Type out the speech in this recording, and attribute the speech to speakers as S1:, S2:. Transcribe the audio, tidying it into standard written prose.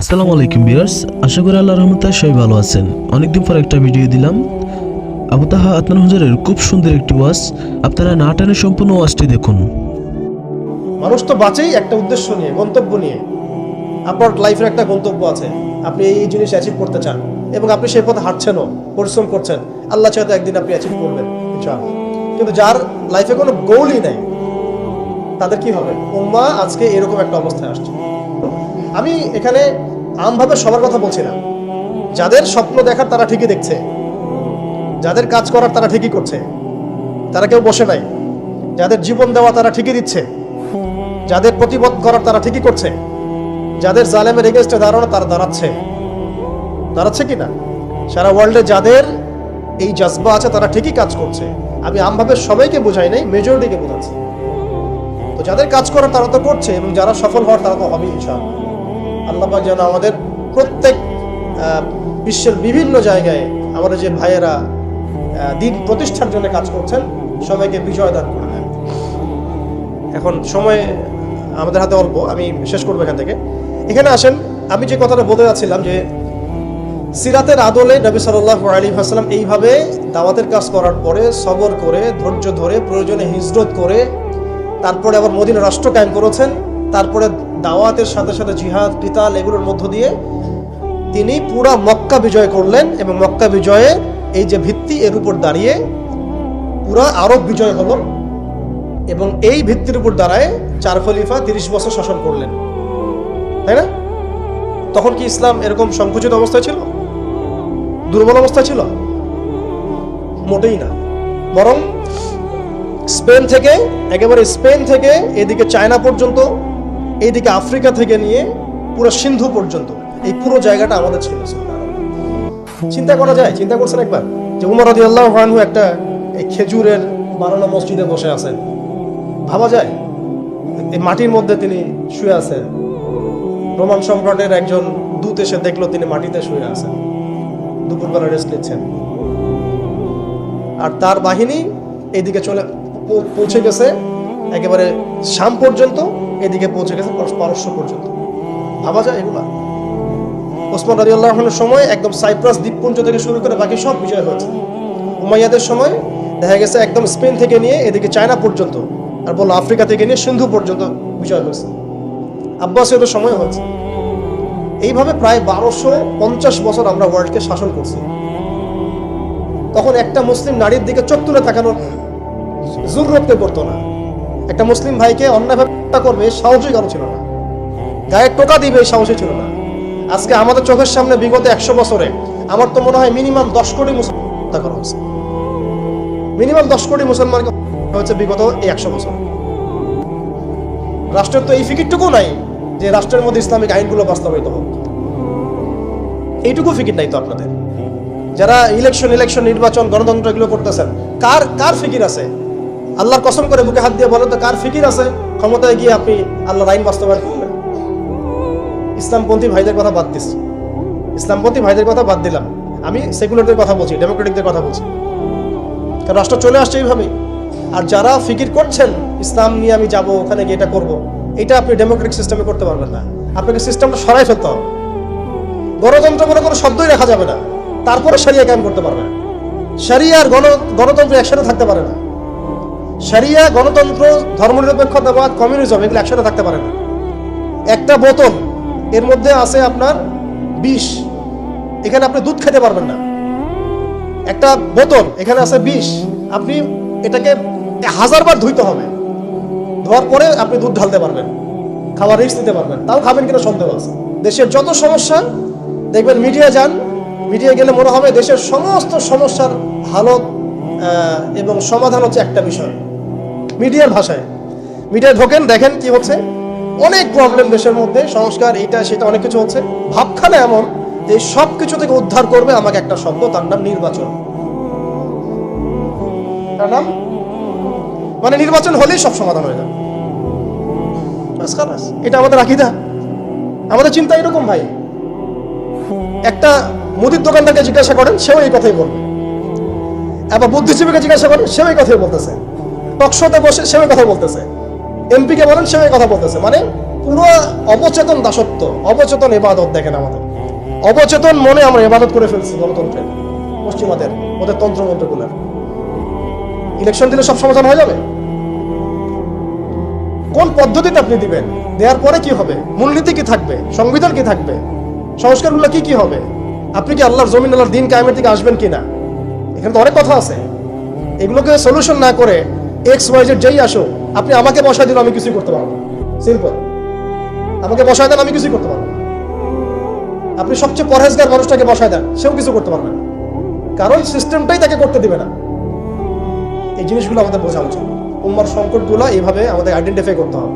S1: আসসালামু আলাইকুম ভিউয়ার্স, আশা করি আল্লাহর রহমতে সবাই ভালো আছেন। অনেকদিন পর একটা ভিডিও দিলাম। আবু তাহা আদনান হুজুরের খুব সুন্দর একটি ওয়াজ, আপনারা না টেনে সম্পূর্ণ ওয়াজটি দেখুন।
S2: মানুষ তো বাঁচেই একটা উদ্দেশ্য নিয়ে, গন্তব্য নিয়ে। আপনার লাইফের একটা গন্তব্য আছে, আপনি এই জিনিস অ্যাচিভ করতে চান এবং আপনি সেই পথে হাঁটছেনও, পরিশ্রম করছেন। আল্লাহ চাইতে একদিন আপনি অ্যাচিভ করবেন ইনশাআল্লাহ। কিন্তু যার লাইফে কোনো গোলই নাই, তাদের কি হবে? উম্মাহ আজকে এরকম একটা অবস্থায় আসছে। আমি এখানে আমভাবে সবার কথা বলছি না। যাদের স্বপ্ন দেখার তারা ঠিকই দেখছে, যাদের কাজ করার তারা ঠিকই করছে, তারা কেউ বসে নাই। যাদের জীবন দেওয়া তারা ঠিকই দিচ্ছে, যাদের প্রতিবাদ করার তারা ঠিকই করছে, যাদের জালেমের এগেইনস্টে দাঁড়ানো তারা দাঁড়াচ্ছে কি না? সারা ওয়ার্ল্ডে যাদের এই জজবা আছে তারা ঠিকই কাজ করছে। আমি আমভাবে সবাইকে বোঝাই নাই, মেজরিটিকে বোঝাচ্ছি। তো যাদের কাজ করার তারা তো করছে, এবং যারা সফল হওয়ার তারা তো হবেই ইনশাআল্লাহ। আল্লাহ পাক যেন আমাদের প্রত্যেক বিশ্বের বিভিন্ন জায়গায় আমাদের যে ভাইয়েরা দিন প্রতিষ্ঠার জন্য কাজ করছেন, সবাইকে বিজয় দান করে দেন। এখন সময় আমাদের হাতে অল্প, আমি শেষ করবো এখান থেকে। এখানে আসেন, আমি যে কথাটা বলতে যাচ্ছিলাম যে সিরাতের আদলে নবী সাল্লাল্লাহু আলাইহি ওয়াসাল্লাম এইভাবে দাওয়াতের কাজ করার পরে সবর করে, ধৈর্য ধরে, প্রয়োজনে হিজরত করে, তারপরে আবার মদিনা রাষ্ট্র কায়েম করেছেন। তারপরে দাওয়াতের সাথে সাথে জিহাদ, কিতাল এগুলোর মধ্য দিয়ে তিনি পুরা মক্কা বিজয় করলেন, এবং মক্কা বিজয়ে এই যে ভিত্তি, এর উপর দাঁড়িয়ে পুরা আরব বিজয় হলো, এবং এই ভিত্তির উপর দাঁড়ায় 4 খলিফা 30 বছর শাসন করলেন, তাই না? তখন কি ইসলাম এরকম সংকুচিত অবস্থায় ছিল, দুর্বল অবস্থায় ছিল? মোটেই না। বরং স্পেন থেকে এদিকে চায়না পর্যন্ত, এইদিকে আফ্রিকা থেকে নিয়ে পুরো সিন্ধু পর্যন্ত এই পুরো জায়গাটা আমাদের ছিল। চিন্তা করা যায়? চিন্তা করছেন একবার যে উমর রাদিয়াল্লাহু আনহু একটা এই খেজুরের বানানো মসজিদে বসে আছেন? ভাবা যায়? এই মাটির মধ্যে তিনি শুয়ে আছেন। রোমান সম্রাটের একজন দূত এসে দেখলো তিনি মাটিতে শুয়ে আছেন, দুপুরবেলা রেস্ট নিচ্ছেন। আর তার বাহিনী এদিকে পৌঁছে গেছে একেবারে শাম পর্যন্ত, এদিকে পৌঁছে গেছে পারস্য পর্যন্ত। ভাবা যায় এগুলা? ওসমান রাদিয়াল্লাহু আনহুর সময় একদম সাইপ্রাস দ্বীপপুঞ্জ থেকে শুরু করে বাকি সব বিজয় হয়েছে। উমাইয়াদের সময় দেখা গেছে একদম স্পেন থেকে নিয়ে এদিকে চায়না পর্যন্ত, আর বললো আফ্রিকা থেকে নিয়ে সিন্ধু পর্যন্ত বিজয় হয়েছে। আব্বাসীয়দের সময় হয়েছে। এইভাবে প্রায় 1250 বছর আমরা ওয়ার্ল্ডকে শাসন করছি। তখন একটা মুসলিম নারীর দিকে চোখ তুলে তাকানোর জোর রাখতে পারতো না। একটা মুসলিম ভাইকে অন্যায়ভাবে হত্যা করবে সাহসই কারো ছিল না, গায়ে টোকা দিবে সাহসই ছিল না। আজকে আমাদের চোখের সামনে বিগত 100 বছরে আমার তো মনে হয় মিনিমাম 10 কোটি মুসলমান হত্যা করা হয়েছে। মিনিমাম 10 কোটি মুসলমানকে হচ্ছে বিগত এই 100 বছর। রাষ্ট্রের তো এই ফিকিরটুকু নাই যে রাষ্ট্রের মধ্যে ইসলামিক আইনগুলো বাস্তবায়িত হোক। এইটুকু ফিকির নাই তো আপনাদের। যারা ইলেকশন নির্বাচন, গণতন্ত্র এগুলো করতেছেন, কার ফিকির আছে? আল্লাহর কসম করে বুকে হাত দিয়ে বলেন তো, কার ফিকির আছে ক্ষমতায় গিয়ে আপনি আল্লাহর আইন বাস্তবায়ন করবেন? ইসলামপন্থী ভাইদের কথা বাদ দিলাম, আমি সেকুলারদের কথা বলছি, ডেমোক্রেটিকদের কথা বলছি। কারণ রাষ্ট্র চলে আসছে এইভাবেই। আর যারা ফিকির করছেন ইসলাম নিয়ে আমি যাব, ওখানে গিয়ে এটা করবো, এটা আপনি ডেমোক্রেটিক সিস্টেমে করতে পারবেন না। আপনাকে সিস্টেমটা সরাই ফেলতে হবে। গণতন্ত্র বলে কোনো শব্দই রাখা যাবে না, তারপরে শরিয়া কায়েম করতে পারবে না। শরিয়া আর গণতন্ত্র একসাথে থাকতে পারে না। শরিয়া, গণতন্ত্র, ধর্মনিরপেক্ষতাবাদ, কমিউনিজম এগুলো একসাথে থাকতে পারে না। একটা বোতল, এর মধ্যে আছে আপনার বিষ, এখানে আপনি দুধ খেতে পারবেন না। একটা বোতল, এখানে আছে বিষ, আপনি এটাকে 1000 বার ধুইতে হবে। ধোয়ার পরে আপনি দুধ ঢালতে পারবেন, খাওয়ার রিস্ক নিতে পারবেন। তাও খাবেন কিনা সন্দেহ আছে। দেশের যত সমস্যা দেখবেন, মিডিয়া গেলে মনে হবে দেশের সমস্ত সমস্যার হালত এবং সমাধান হচ্ছে একটা বিষয়। মিডিয়ার ভাষায় মিডিয়ায় ঢোকেন, দেখেন কি হচ্ছে। অনেক প্রবলেম দেশের মধ্যে, সংস্কার, এটা সেটা অনেক কিছু হচ্ছে। ভাবখানা এমন যে সব কিছু থেকে উদ্ধার করবে আমাকে একটা শব্দ, তার নাম নির্বাচন। তার নাম মানে নির্বাচন হলেই সব সমাধান হয়ে যাবে। এটা আমাদের আকীদা, আমাদের চিন্তা এরকম ভাই। একটা মুদির দোকানদারকে জিজ্ঞাসা করেন, সেও এই কথাই বলবে। আবার বুদ্ধিজীবীকে জিজ্ঞাসা করেন, সেও এই কথাই বলতেছে। টকশোতে বসে সেও এই কথা বলতেছে। এমপিকে বলেন, সেও এই কথা বলতেছে। মানে পুরো অবচেতন দাসত্ব, অবচেতন ইবাদত। দেখেন আমাদের অবচেতন মনে আমরা ইবাদত করে ফেলছি গণতন্ত্রের, পশ্চিমাদের ওদের তন্ত্রমন্ত্রগুলোর। ইলেকশন দিলে সব সমাধান হয়ে যাবে? কোন পদ্ধতিতে আপনি দিবেন? দেওয়ার পরে কি হবে? মূলনীতি কি থাকবে? সংবিধান কি থাকবে? সংস্কারগুলো কি কি হবে? আপনি কি আল্লাহর জমিন, আল্লাহর দিন কায়েমের দিকে আসবেন কিনা? এখানে তো অনেক কথা আছে। এগুলোকে সলিউশন না করে XYZ যেই আসো, আপনি আমাকে বসায় দিলে আমি কিছুই করতে পারবো না। সিম্পল, আমাকে বসায় দেন, আমি কিছুই করতে পারবো না। আপনি সবচেয়ে পরহেজগার মানুষটাকে বসায় দেন, সেও কিছু করতে পারবে না, কারণ সিস্টেমটাই তাকে করতে দিবে না। এই জিনিসগুলো আমাদের বোঝা উচিত। উম্মার সংকটগুলো এইভাবে আমাদের আইডেন্টিফাই করতে হবে।